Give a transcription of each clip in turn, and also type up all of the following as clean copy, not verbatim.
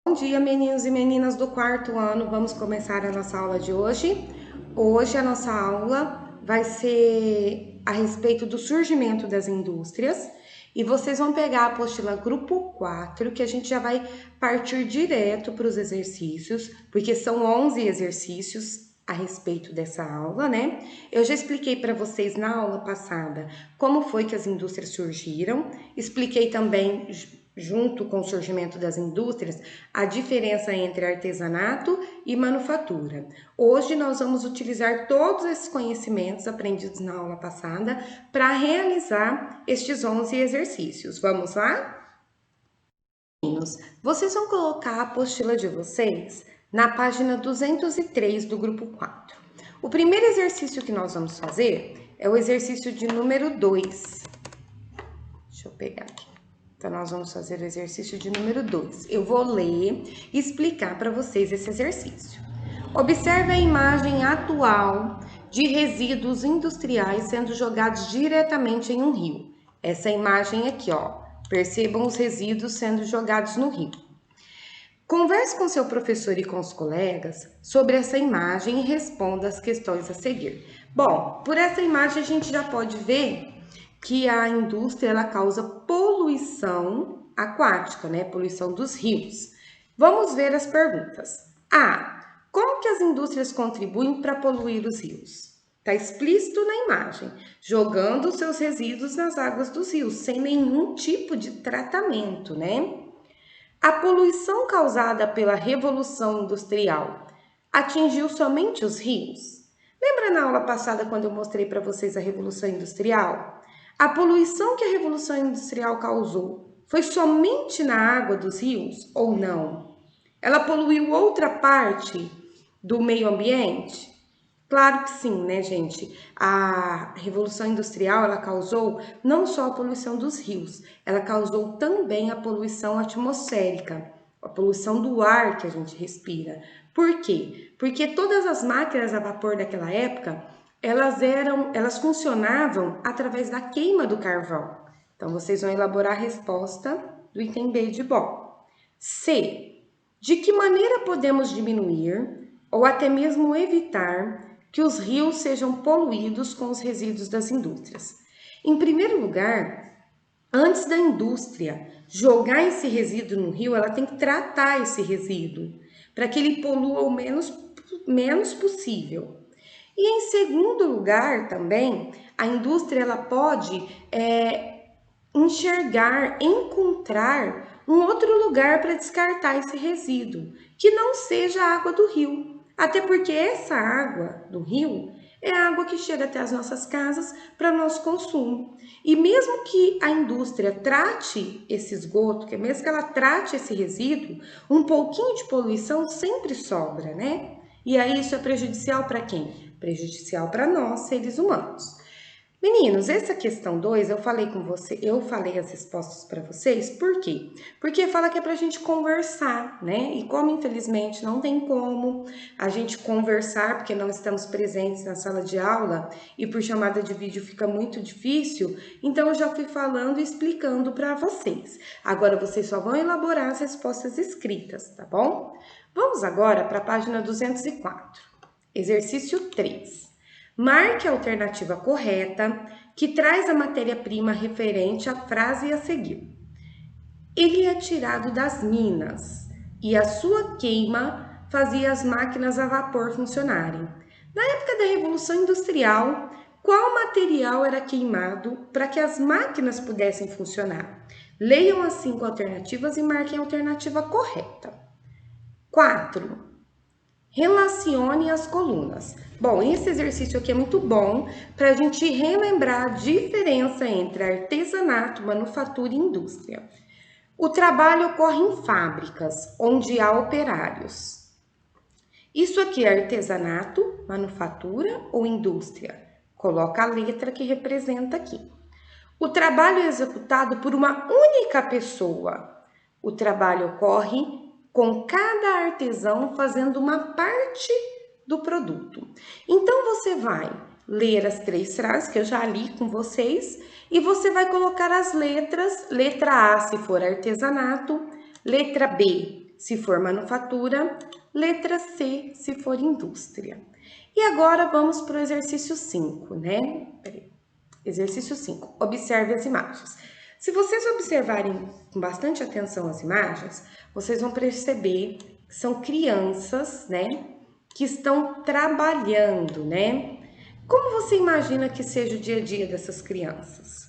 Bom dia, meninos e meninas do quarto ano. Vamos começar a nossa aula de hoje. Hoje a nossa aula vai ser a respeito do surgimento das indústrias e vocês vão pegar a apostila grupo 4, que a gente já vai partir direto para os exercícios, porque são 11 exercícios a respeito dessa aula, né? Eu já expliquei para vocês na aula passada como foi que as indústrias surgiram, expliquei também junto com o surgimento das indústrias, a diferença entre artesanato e manufatura. Hoje nós vamos utilizar todos esses conhecimentos aprendidos na aula passada para realizar estes 11 exercícios. Vamos lá? Vocês vão colocar a apostila de vocês na página 203 do grupo 4. O primeiro exercício que nós vamos fazer é o exercício de número 2. Deixa eu pegar aqui. Então, nós vamos fazer o exercício de número 2. Eu vou ler e explicar para vocês esse exercício. Observe a imagem atual de resíduos industriais sendo jogados diretamente em um rio. Essa imagem aqui, ó. Percebam os resíduos sendo jogados no rio. Converse com seu professor e com os colegas sobre essa imagem e responda as questões a seguir. Bom, por essa imagem a gente já pode ver que a indústria ela causa poluição aquática, né? Poluição dos rios. Vamos ver as perguntas. A. Como que as indústrias contribuem para poluir os rios? Está explícito na imagem, jogando seus resíduos nas águas dos rios, sem nenhum tipo de tratamento, né? A poluição causada pela Revolução Industrial atingiu somente os rios? Lembra na aula passada quando eu mostrei para vocês a Revolução Industrial? A poluição que a Revolução Industrial causou foi somente na água dos rios ou não? Ela poluiu outra parte do meio ambiente? Claro que sim, né, gente? A Revolução Industrial, ela causou não só a poluição dos rios, ela causou também a poluição atmosférica, a poluição do ar que a gente respira. Por quê? Porque todas as máquinas a vapor daquela época, elas funcionavam através da queima do carvão. Então, vocês vão elaborar a resposta do item B de bom. C. De que maneira podemos diminuir ou até mesmo evitar que os rios sejam poluídos com os resíduos das indústrias? Em primeiro lugar, antes da indústria jogar esse resíduo no rio, ela tem que tratar esse resíduo para que ele polua o menos possível. E em segundo lugar, também, a indústria ela pode encontrar um outro lugar para descartar esse resíduo, que não seja a água do rio. Até porque essa água do rio é a água que chega até as nossas casas para nosso consumo. E mesmo que a indústria trate esse esgoto, que mesmo que ela trate esse resíduo, um pouquinho de poluição sempre sobra, né? E aí isso é prejudicial para quem? Prejudicial para nós, seres humanos. Meninos, essa questão 2, eu falei as respostas para vocês, por quê? Porque fala que é para a gente conversar, né? E como infelizmente não tem como a gente conversar, porque não estamos presentes na sala de aula e por chamada de vídeo fica muito difícil, então eu já fui falando e explicando para vocês. Agora vocês só vão elaborar as respostas escritas, tá bom? Vamos agora para a página 204, exercício 3. Marque a alternativa correta que traz a matéria-prima referente à frase a seguir. Ele é tirado das minas e a sua queima fazia as máquinas a vapor funcionarem. Na época da Revolução Industrial, qual material era queimado para que as máquinas pudessem funcionar? Leiam as 5 alternativas e marquem a alternativa correta. 4. Relacione as colunas. Bom, esse exercício aqui é muito bom para a gente relembrar a diferença entre artesanato, manufatura e indústria. O trabalho ocorre em fábricas, onde há operários. Isso aqui é artesanato, manufatura ou indústria? Coloca a letra que representa aqui. O trabalho é executado por uma única pessoa. O trabalho ocorre com cada artesão fazendo uma parte do produto. Então, você vai ler as 3 frases que eu já li com vocês e você vai colocar as letras, letra A se for artesanato, letra B se for manufatura, letra C, se for indústria. E agora vamos para o exercício 5, né? Exercício 5, observe as imagens. Se vocês observarem com bastante atenção as imagens, vocês vão perceber que são crianças, né, que estão trabalhando, né? Como você imagina que seja o dia a dia dessas crianças?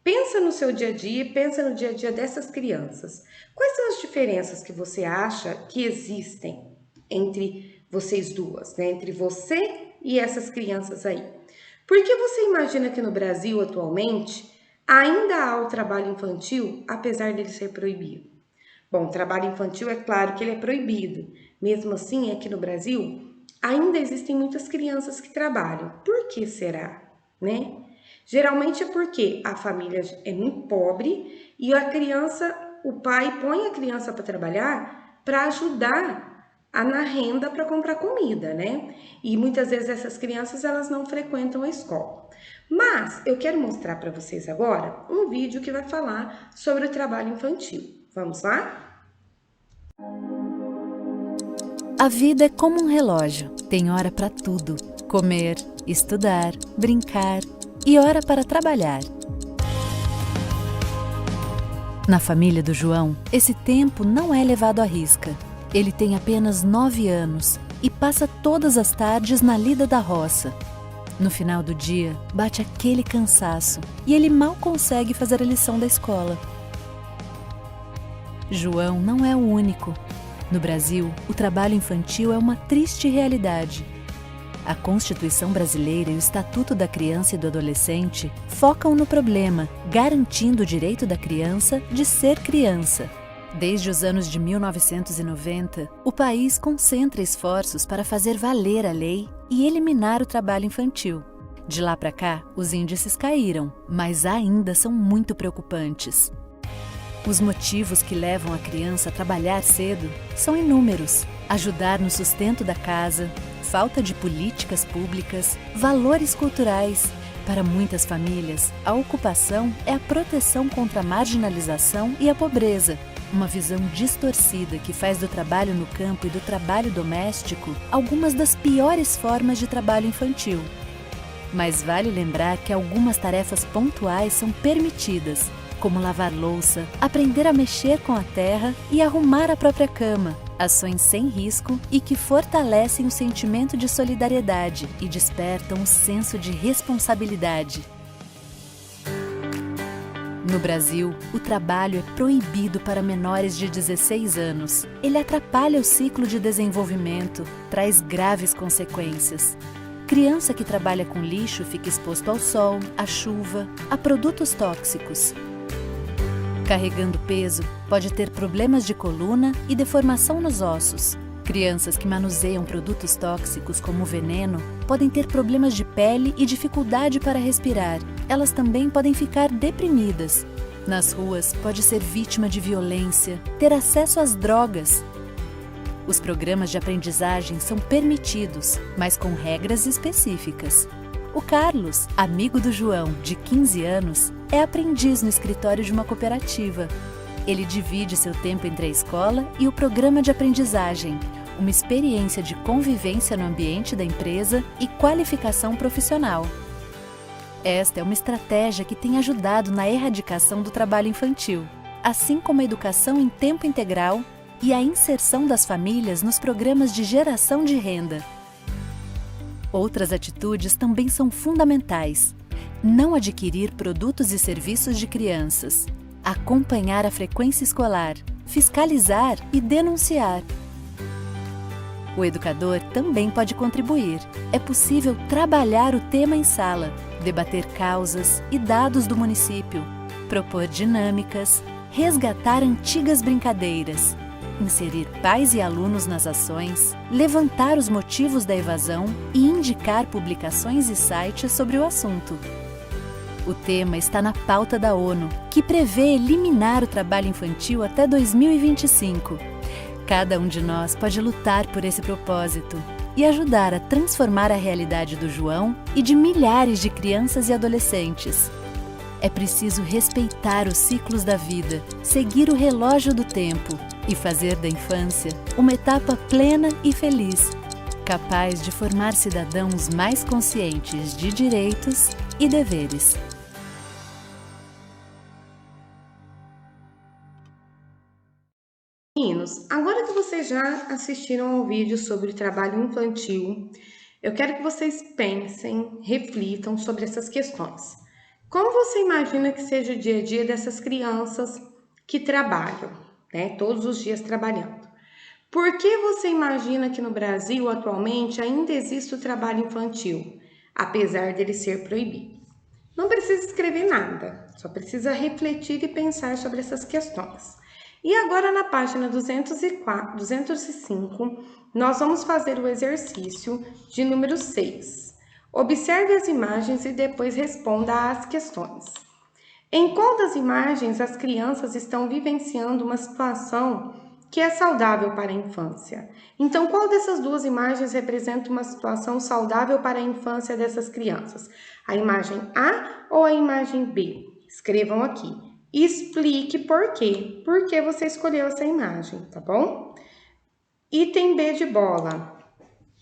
Pensa no seu dia a dia e pensa no dia a dia dessas crianças. Quais são as diferenças que você acha que existem entre vocês duas, né? Entre você e essas crianças aí? Por que você imagina que no Brasil, atualmente, ainda há o trabalho infantil, apesar dele ser proibido? Bom, o trabalho infantil, é claro que ele é proibido. Mesmo assim, aqui no Brasil, ainda existem muitas crianças que trabalham. Por que será, né? Geralmente é porque a família é muito pobre e o pai põe a criança para trabalhar para ajudar na renda para comprar comida, né? E muitas vezes essas crianças elas não frequentam a escola. Mas eu quero mostrar para vocês agora um vídeo que vai falar sobre o trabalho infantil. Vamos lá? A vida é como um relógio, tem hora para tudo: comer, estudar, brincar e hora para trabalhar. Na família do João, esse tempo não é levado à risca. Ele tem apenas 9 anos e passa todas as tardes na lida da roça. No final do dia, bate aquele cansaço e ele mal consegue fazer a lição da escola. João não é o único. No Brasil, o trabalho infantil é uma triste realidade. A Constituição Brasileira e o Estatuto da Criança e do Adolescente focam no problema, garantindo o direito da criança de ser criança. Desde os anos de 1990, o país concentra esforços para fazer valer a lei e eliminar o trabalho infantil. De lá para cá, os índices caíram, mas ainda são muito preocupantes. Os motivos que levam a criança a trabalhar cedo são inúmeros: ajudar no sustento da casa, falta de políticas públicas, valores culturais. Para muitas famílias, a ocupação é a proteção contra a marginalização e a pobreza. Uma visão distorcida que faz do trabalho no campo e do trabalho doméstico algumas das piores formas de trabalho infantil. Mas vale lembrar que algumas tarefas pontuais são permitidas, como lavar louça, aprender a mexer com a terra e arrumar a própria cama, ações sem risco e que fortalecem o sentimento de solidariedade e despertam o senso de responsabilidade. No Brasil, o trabalho é proibido para menores de 16 anos. Ele atrapalha o ciclo de desenvolvimento, traz graves consequências. Criança que trabalha com lixo fica exposto ao sol, à chuva, a produtos tóxicos. Carregando peso, pode ter problemas de coluna e deformação nos ossos. Crianças que manuseiam produtos tóxicos como o veneno podem ter problemas de pele e dificuldade para respirar. Elas também podem ficar deprimidas. Nas ruas, pode ser vítima de violência, ter acesso às drogas. Os programas de aprendizagem são permitidos, mas com regras específicas. O Carlos, amigo do João, de 15 anos, é aprendiz no escritório de uma cooperativa. Ele divide seu tempo entre a escola e o programa de aprendizagem, uma experiência de convivência no ambiente da empresa e qualificação profissional. Esta é uma estratégia que tem ajudado na erradicação do trabalho infantil, assim como a educação em tempo integral e a inserção das famílias nos programas de geração de renda. Outras atitudes também são fundamentais: não adquirir produtos e serviços de crianças, acompanhar a frequência escolar, fiscalizar e denunciar. O educador também pode contribuir. É possível trabalhar o tema em sala, debater causas e dados do município, propor dinâmicas, resgatar antigas brincadeiras, inserir pais e alunos nas ações, levantar os motivos da evasão e indicar publicações e sites sobre o assunto. O tema está na pauta da ONU, que prevê eliminar o trabalho infantil até 2025. Cada um de nós pode lutar por esse propósito e ajudar a transformar a realidade do João e de milhares de crianças e adolescentes. É preciso respeitar os ciclos da vida, seguir o relógio do tempo e fazer da infância uma etapa plena e feliz, capaz de formar cidadãos mais conscientes de direitos e deveres. Meninos, agora que vocês já assistiram ao vídeo sobre o trabalho infantil, eu quero que vocês pensem, reflitam sobre essas questões. Como você imagina que seja o dia a dia dessas crianças que trabalham, né? Todos os dias trabalhando. Por que você imagina que no Brasil atualmente ainda existe o trabalho infantil, apesar dele ser proibido? Não precisa escrever nada, só precisa refletir e pensar sobre essas questões. E agora na página 205, nós vamos fazer o exercício de número 6. Observe as imagens e depois responda às questões. Em qual das imagens as crianças estão vivenciando uma situação que é saudável para a infância? Então, qual dessas duas imagens representa uma situação saudável para a infância dessas crianças? A imagem A ou a imagem B? Escrevam aqui. E explique por quê. Por que você escolheu essa imagem, tá bom? Item B de bola.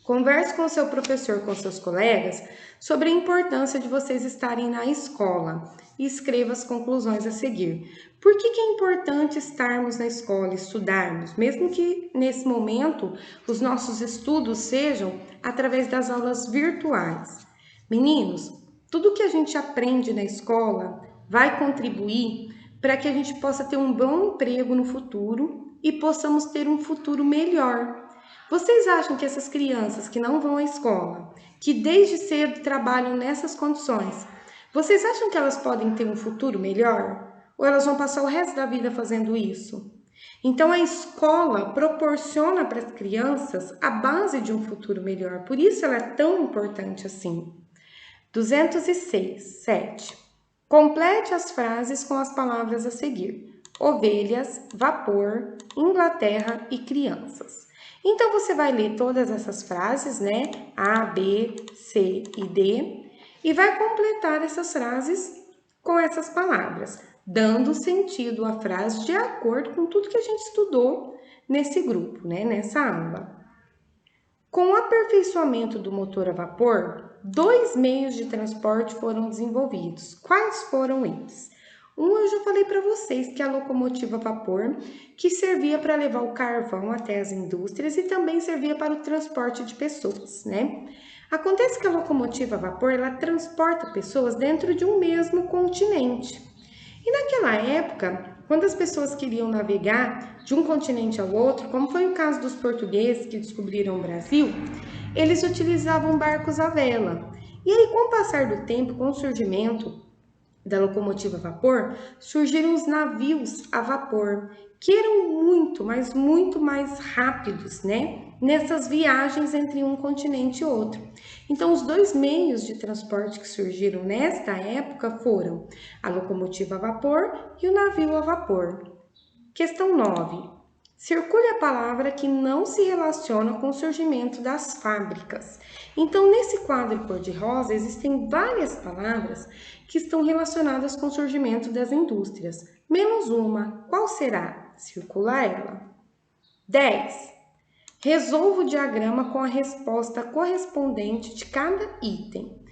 Converse com o seu professor, com seus colegas, sobre a importância de vocês estarem na escola e escreva as conclusões a seguir. Por que é importante estarmos na escola, estudarmos, mesmo que nesse momento os nossos estudos sejam através das aulas virtuais? Meninos, tudo que a gente aprende na escola vai contribuir para que a gente possa ter um bom emprego no futuro e possamos ter um futuro melhor. Vocês acham que essas crianças que não vão à escola, que desde cedo trabalham nessas condições, vocês acham que elas podem ter um futuro melhor? Ou elas vão passar o resto da vida fazendo isso? Então a escola proporciona para as crianças a base de um futuro melhor, por isso ela é tão importante assim. 206, 7. Complete as frases com as palavras a seguir: ovelhas, vapor, Inglaterra e crianças. Então, você vai ler todas essas frases, né? A, B, C e D, e vai completar essas frases com essas palavras, dando sentido à frase de acordo com tudo que a gente estudou nesse grupo, né? Nessa aula. Com o aperfeiçoamento do motor a vapor, 2 meios de transporte foram desenvolvidos. Quais foram eles? Eu já falei para vocês que é a locomotiva a vapor, que servia para levar o carvão até as indústrias e também servia para o transporte de pessoas, né? Acontece que a locomotiva a vapor, ela transporta pessoas dentro de um mesmo continente. E naquela época, quando as pessoas queriam navegar de um continente ao outro, como foi o caso dos portugueses que descobriram o Brasil, eles utilizavam barcos à vela. E aí, com o passar do tempo, com o surgimento da locomotiva a vapor, surgiram os navios a vapor, que eram muito, mas muito mais rápidos, né? Nessas viagens entre um continente e outro. Então, os 2 meios de transporte que surgiram nesta época foram a locomotiva a vapor e o navio a vapor. Questão 9. Circule a palavra que não se relaciona com o surgimento das fábricas. Então, nesse quadro cor-de-rosa, existem várias palavras que estão relacionadas com o surgimento das indústrias, menos uma. Qual será? Circula ela. 10. Resolva o diagrama com a resposta correspondente de cada item.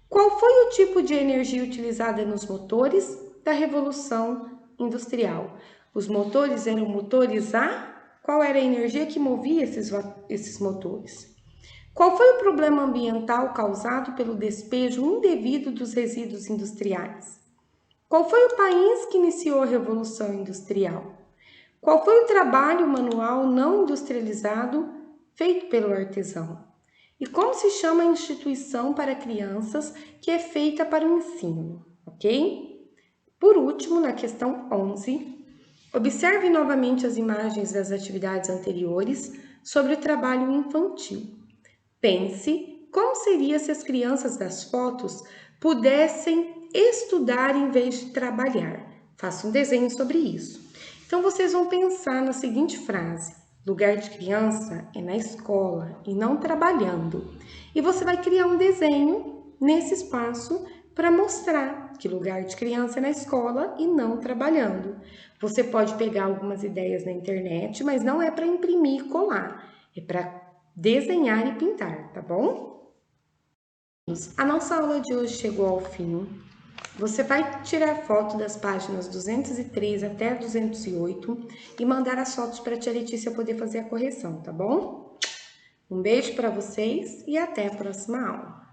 Qual foi o tipo de energia utilizada nos motores da Revolução Industrial? Os motores eram motores a... Qual era a energia que movia esses motores? Qual foi o problema ambiental causado pelo despejo indevido dos resíduos industriais? Qual foi o país que iniciou a Revolução Industrial? Qual foi o trabalho manual não industrializado feito pelo artesão? E como se chama a instituição para crianças que é feita para o ensino, ok? Por último, na questão 11, observe novamente as imagens das atividades anteriores sobre o trabalho infantil. Pense como seria se as crianças das fotos pudessem estudar em vez de trabalhar. Faça um desenho sobre isso. Então, vocês vão pensar na seguinte frase: lugar de criança é na escola e não trabalhando. E você vai criar um desenho nesse espaço para mostrar que lugar de criança é na escola e não trabalhando. Você pode pegar algumas ideias na internet, mas não é para imprimir e colar, é para desenhar e pintar, tá bom? A nossa aula de hoje chegou ao fim. Você vai tirar foto das páginas 203 até 208 e mandar as fotos para a tia Letícia poder fazer a correção, tá bom? Um beijo para vocês e até a próxima aula.